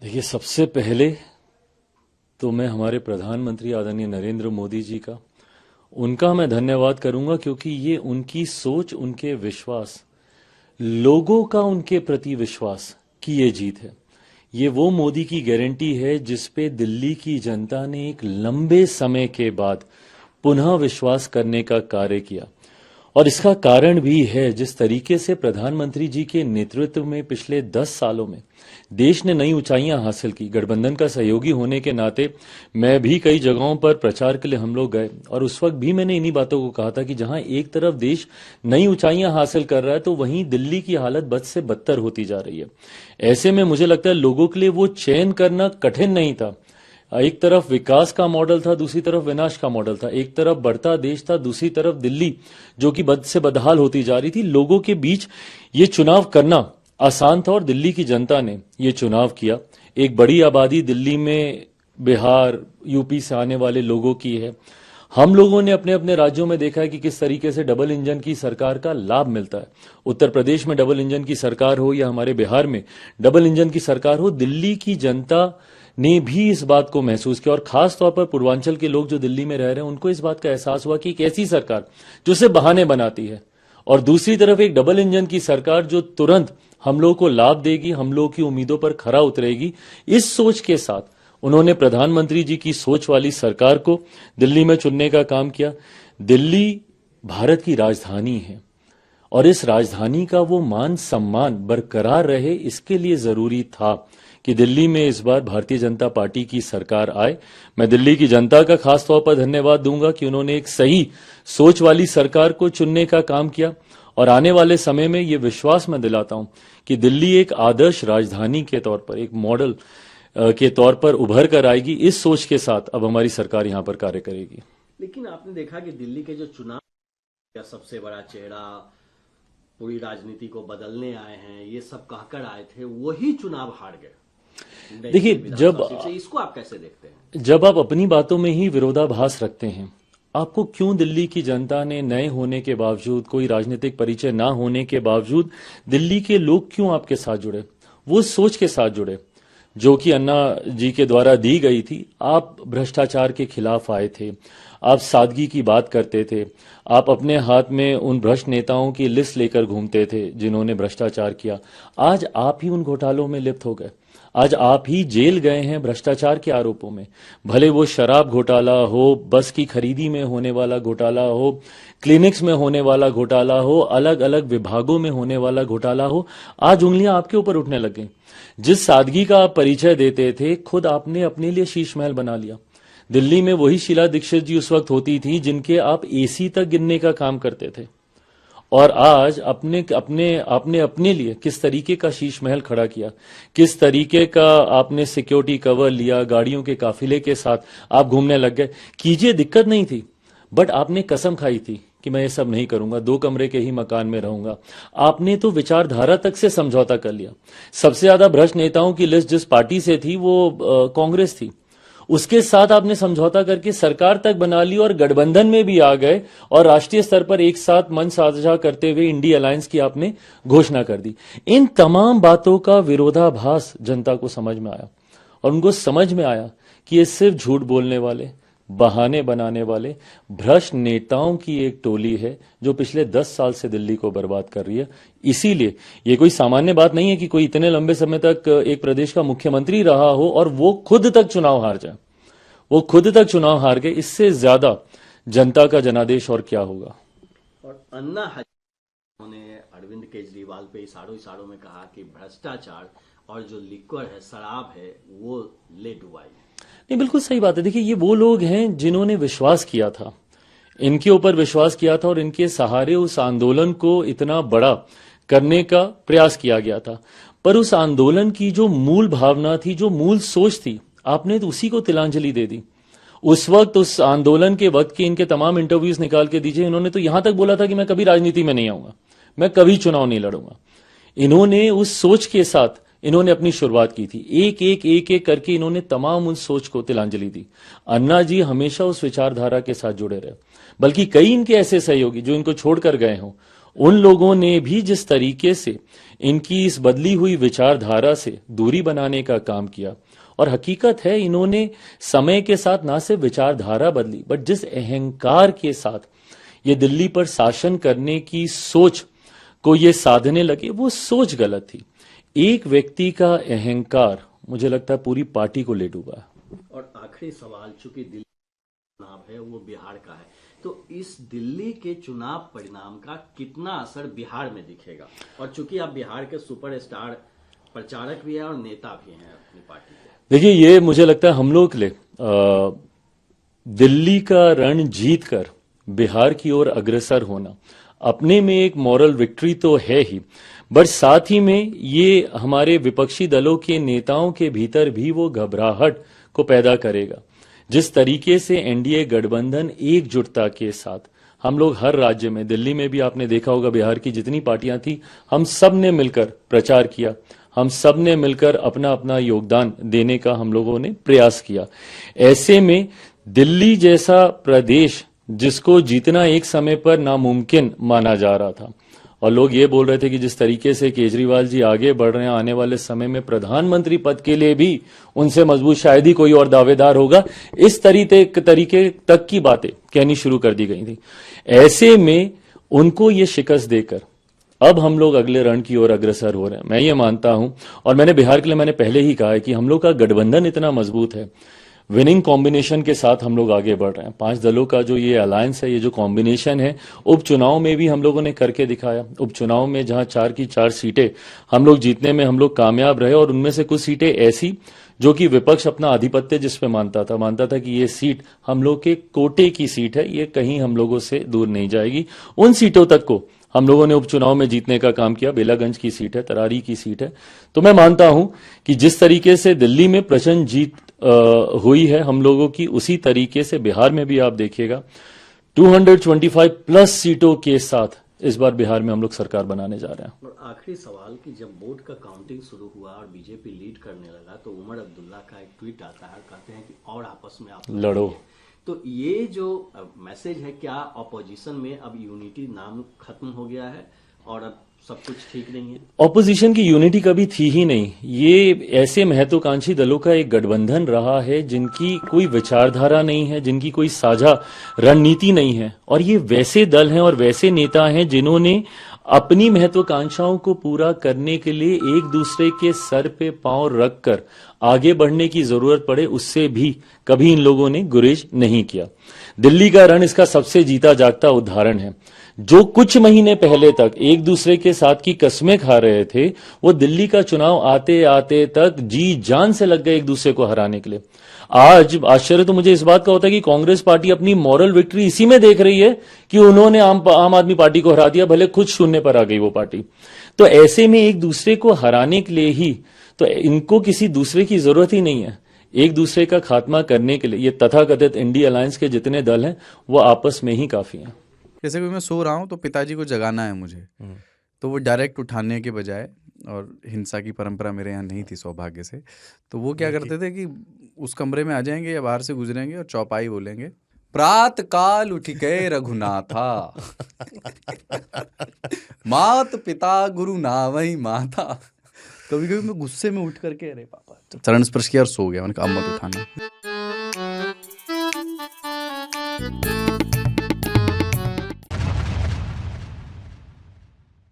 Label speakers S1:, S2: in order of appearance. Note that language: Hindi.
S1: देखिए, सबसे पहले तो मैं हमारे प्रधानमंत्री आदरणीय नरेंद्र मोदी जी का उनका मैं धन्यवाद करूंगा, क्योंकि ये उनकी सोच, उनके विश्वास, लोगों का उनके प्रति विश्वास की ये जीत है। ये वो मोदी की गारंटी है जिस पे दिल्ली की जनता ने एक लंबे समय के बाद पुनः विश्वास करने का कार्य किया। और इसका कारण भी है जिस तरीके से प्रधानमंत्री जी के नेतृत्व में पिछले 10 सालों में देश ने नई ऊंचाइयां हासिल की। गठबंधन का सहयोगी होने के नाते मैं भी कई जगहों पर प्रचार के लिए हम लोग गए, और उस वक्त भी मैंने इन्हीं बातों को कहा था कि जहां एक तरफ देश नई ऊंचाइयां हासिल कर रहा है, तो वहीं दिल्ली की हालत बद से बदतर होती जा रही है। ऐसे में मुझे लगता है लोगों के लिए वो चयन करना कठिन नहीं था। एक तरफ विकास का मॉडल था, दूसरी तरफ विनाश का मॉडल था। एक तरफ बढ़ता देश था, दूसरी तरफ दिल्ली जो कि बद से बदहाल होती जा रही थी। लोगों के बीच ये चुनाव करना आसान था, और दिल्ली की जनता ने ये चुनाव किया। एक बड़ी आबादी दिल्ली में बिहार, यूपी से आने वाले लोगों की है। हम लोगों ने अपने अपने राज्यों में देखा है कि किस तरीके से डबल इंजन की सरकार का लाभ मिलता है। उत्तर प्रदेश में डबल इंजन की सरकार हो या हमारे बिहार में डबल इंजन की सरकार हो, दिल्ली की जनता ने भी इस बात को महसूस किया। और खास तौर पर पूर्वांचल के लोग जो दिल्ली में रह रहे हैं, उनको इस बात का एहसास हुआ कि एक ऐसी सरकार जो सिर्फ बहाने बनाती है, और दूसरी तरफ एक डबल इंजन की सरकार जो तुरंत हम लोगों को लाभ देगी, हम लोगों की उम्मीदों पर खरा उतरेगी। इस सोच के साथ उन्होंने प्रधानमंत्री जी की सोच वाली सरकार को दिल्ली में चुनने का काम किया। दिल्ली भारत की राजधानी है, और इस राजधानी का वो मान सम्मान बरकरार रहे, इसके लिए जरूरी था कि दिल्ली में इस बार भारतीय जनता पार्टी की सरकार आए। मैं दिल्ली की जनता का खास तौर पर धन्यवाद दूंगा कि उन्होंने एक सही सोच वाली सरकार को चुनने का काम किया, और आने वाले समय में ये विश्वास मैं दिलाता हूं कि दिल्ली एक आदर्श राजधानी के तौर पर, एक मॉडल के तौर पर उभर कर आएगी। इस सोच के साथ अब हमारी सरकार यहां पर कार्य करेगी।
S2: लेकिन आपने देखा कि दिल्ली के जो चुनाव का सबसे बड़ा चेहरा पूरी राजनीति को बदलने आए हैं, ये सब कहकर आए थे, वही चुनाव हार गए।
S1: देखिए,
S2: इसको आप कैसे देखते हैं?
S1: जब आप अपनी बातों में ही विरोधाभास रखते हैं, आपको क्यों दिल्ली की जनता ने नए होने के बावजूद, कोई राजनीतिक परिचय ना होने के बावजूद, दिल्ली के लोग क्यों आपके साथ जुड़े? वो सोच के साथ जुड़े जो कि अन्ना जी के द्वारा दी गई थी। आप भ्रष्टाचार के खिलाफ आए थे, आप सादगी की बात करते थे, आप अपने हाथ में उन भ्रष्ट नेताओं की लिस्ट लेकर घूमते थे जिन्होंने भ्रष्टाचार किया। आज आप ही उन घोटालों में लिप्त हो गए, आज आप ही जेल गए हैं भ्रष्टाचार के आरोपों में। भले वो शराब घोटाला हो, बस की खरीदी में होने वाला घोटाला हो, क्लिनिक्स में होने वाला घोटाला हो, अलग अलग विभागों में होने वाला घोटाला हो, आज उंगलियां आपके ऊपर उठने लग गई। जिस सादगी का आप परिचय देते थे, खुद आपने अपने लिए शीश महल बना लिया। दिल्ली में वही शीला दीक्षित जी उस वक्त होती थी जिनके आप एसी तक गिनने का काम करते थे, और आज आपने अपने लिए किस तरीके का शीश महल खड़ा किया, किस तरीके का आपने सिक्योरिटी कवर लिया, गाड़ियों के काफिले के साथ आप घूमने लग गए। कीजिए, दिक्कत नहीं थी, बट आपने कसम खाई थी कि मैं ये सब नहीं करूंगा, 2 कमरे के ही मकान में रहूंगा। आपने तो विचारधारा तक से समझौता कर लिया। सबसे ज्यादा भ्रष्ट नेताओं की लिस्ट जिस पार्टी से थी वो कांग्रेस थी, उसके साथ आपने समझौता करके सरकार तक बना ली, और गठबंधन में भी आ गए, और राष्ट्रीय स्तर पर एक साथ मंच साझा करते हुए इंडिया अलायंस की आपने घोषणा कर दी। इन तमाम बातों का विरोधाभास जनता को समझ में आया, और उनको समझ में आया कि ये सिर्फ झूठ बोलने वाले, बहाने बनाने वाले भ्रष्ट नेताओं की एक टोली है जो पिछले 10 साल से दिल्ली को बर्बाद कर रही है। इसीलिए ये कोई सामान्य बात नहीं है कि कोई इतने लंबे समय तक एक प्रदेश का मुख्यमंत्री रहा हो और वो खुद तक चुनाव हार जाए। वो खुद तक चुनाव हार गए। इससे ज्यादा जनता का जनादेश और क्या होगा।
S2: और अन्ना हजारे ने अरविंद केजरीवाल पे इशारों में कहा कि भ्रष्टाचार और जो लिक्वर है, शराब है, वो ले डुबाई।
S1: नहीं, बिल्कुल सही बात है। देखिए, ये वो लोग हैं जिन्होंने विश्वास किया था, इनके ऊपर विश्वास किया था, और इनके सहारे उस आंदोलन को इतना बड़ा करने का प्रयास किया गया था। पर उस आंदोलन की जो मूल भावना थी, जो मूल सोच थी, आपने तो उसी को तिलांजलि दे दी। उस वक्त, उस आंदोलन के वक्त के इनके तमाम इंटरव्यूज निकाल के दीजिए, इन्होंने तो यहां तक बोला था कि मैं कभी राजनीति में नहीं आऊंगा, मैं कभी चुनाव नहीं लड़ूंगा। इन्होंने उस सोच के साथ इन्होंने अपनी शुरुआत की थी। एक एक करके इन्होंने तमाम उन सोच को तिलांजलि दी। अन्ना जी हमेशा उस विचारधारा के साथ जुड़े रहे, बल्कि कई इनके ऐसे सहयोगी जो इनको छोड़कर गए हों, उन लोगों ने भी जिस तरीके से इनकी इस बदली हुई विचारधारा से दूरी बनाने का काम किया, और हकीकत है इन्होंने समय के साथ ना सिर्फ विचारधारा बदली, बट जिस अहंकार के साथ ये दिल्ली पर शासन करने की सोच को ये साधने लगे, वो सोच गलत थी। एक व्यक्ति का अहंकार मुझे लगता है पूरी पार्टी को ले डूबा है।
S2: और आखिरी सवाल, चूंकि दिल्ली चुनाव है वो बिहार का है, तो इस दिल्ली के चुनाव परिणाम का कितना असर बिहार में दिखेगा? और चूंकि आप बिहार के सुपरस्टार प्रचारक भी हैं और नेता भी हैं अपनी पार्टी के।
S1: देखिए, ये मुझे लगता है हम लोग के लिए दिल्ली का रण जीत कर बिहार की ओर अग्रसर होना अपने में एक मॉरल विक्ट्री तो है ही, बट साथ ही में ये हमारे विपक्षी दलों के नेताओं के भीतर भी वो घबराहट को पैदा करेगा। जिस तरीके से एनडीए गठबंधन एकजुटता के साथ हम लोग हर राज्य में, दिल्ली में भी आपने देखा होगा, बिहार की जितनी पार्टियां थी, हम सब ने मिलकर प्रचार किया, हम सब ने मिलकर अपना अपना योगदान देने का हम लोगों ने प्रयास किया। ऐसे में दिल्ली जैसा प्रदेश जिसको जीतना एक समय पर नामुमकिन माना जा रहा था, और लोग ये बोल रहे थे कि जिस तरीके से केजरीवाल जी आगे बढ़ रहे हैं, आने वाले समय में प्रधानमंत्री पद के लिए भी उनसे मजबूत शायद ही कोई और दावेदार होगा, इस तरीके तक की बातें कहनी शुरू कर दी गई थी। ऐसे में उनको ये शिकस्त देकर अब हम लोग अगले रण की ओर अग्रसर हो रहे हैं। मैं ये मानता हूं, और मैंने बिहार के लिए मैंने पहले ही कहा है कि हम लोग का गठबंधन इतना मजबूत है, विनिंग कॉम्बिनेशन के साथ हम लोग आगे बढ़ रहे हैं। 5 दलों का जो ये अलायंस है, ये जो कॉम्बिनेशन है, उपचुनाव में भी हम लोगों ने करके दिखाया। उपचुनाव में जहां 4 की 4 सीटें हम लोग जीतने में हम लोग कामयाब रहे, और उनमें से कुछ सीटें ऐसी जो कि विपक्ष अपना आधिपत्य जिस पे मानता था कि ये सीट हम लोग के कोटे की सीट है, ये कहीं हम लोगों से दूर नहीं जाएगी। उन सीटों तक को हम लोगों ने उपचुनाव में जीतने का काम किया। बेलागंज की सीट है, तरारी की सीट है। तो मैं मानता हूं कि जिस तरीके से दिल्ली में प्रचंड जीत हुई है हम लोगों की, उसी तरीके से बिहार में भी आप देखिएगा 225 प्लस सीटों के साथ इस बार बिहार में हम लोग सरकार बनाने जा रहे हैं।
S2: और आखिरी सवाल कि जब वोट का काउंटिंग शुरू हुआ और बीजेपी लीड करने लगा, तो उमर अब्दुल्ला का एक ट्वीट आता है, कहते हैं कि और आपस में आप
S1: लड़ो।
S2: तो ये जो मैसेज है, क्या ऑपोजिशन में अब यूनिटी नाम खत्म हो गया है और अब सब कुछ ठीक नहीं है?
S1: ऑपोजिशन की यूनिटी कभी थी ही नहीं। ये ऐसे महत्वाकांक्षी दलों का एक गठबंधन रहा है जिनकी कोई विचारधारा नहीं है, जिनकी कोई साझा रणनीति नहीं है, और ये वैसे दल हैं और वैसे नेता हैं जिन्होंने अपनी महत्वाकांक्षाओं को पूरा करने के लिए एक दूसरे के सर पे पांव रखकर आगे बढ़ने की जरूरत पड़े उससे भी कभी इन लोगों ने गुरेज नहीं किया। दिल्ली का रण इसका सबसे जीता जागता उदाहरण है। जो कुछ महीने पहले तक एक दूसरे के साथ की कस्में खा रहे थे, वो दिल्ली का चुनाव आते आते तक जी जान से लग गए एक दूसरे को हराने के लिए। आज आश्चर्य तो मुझे इस बात का होता है कि कांग्रेस पार्टी अपनी मॉरल विक्ट्री इसी में देख रही है कि उन्होंने आम आदमी पार्टी को हरा दिया, भले खुद शून्य पर आ गई वो पार्टी। तो ऐसे में एक दूसरे को हराने के लिए ही तो इनको किसी दूसरे की जरूरत ही नहीं है। एक दूसरे का खात्मा करने के लिए ये तथाकथित इंडिया अलायंस के जितने दल हैं वो आपस में ही काफी हैं।
S3: जैसे कि मैं सो रहा हूँ तो पिताजी को जगाना है मुझे, तो वो डायरेक्ट उठाने के बजाय, और हिंसा की परंपरा मेरे यहाँ नहीं थी सौभाग्य से, तो वो क्या करते थे कि उस कमरे में आ जाएंगे या बाहर से गुजरेंगे और चौपाई बोलेंगे, प्रात काल उठ गए रघुनाथा मात पिता गुरु नावई माता। कभी कभी मैं गुस्से में उठ करके अरे पापा चरण स्पर्श किया और सो गया। मैंने कहा अब मत उठाना।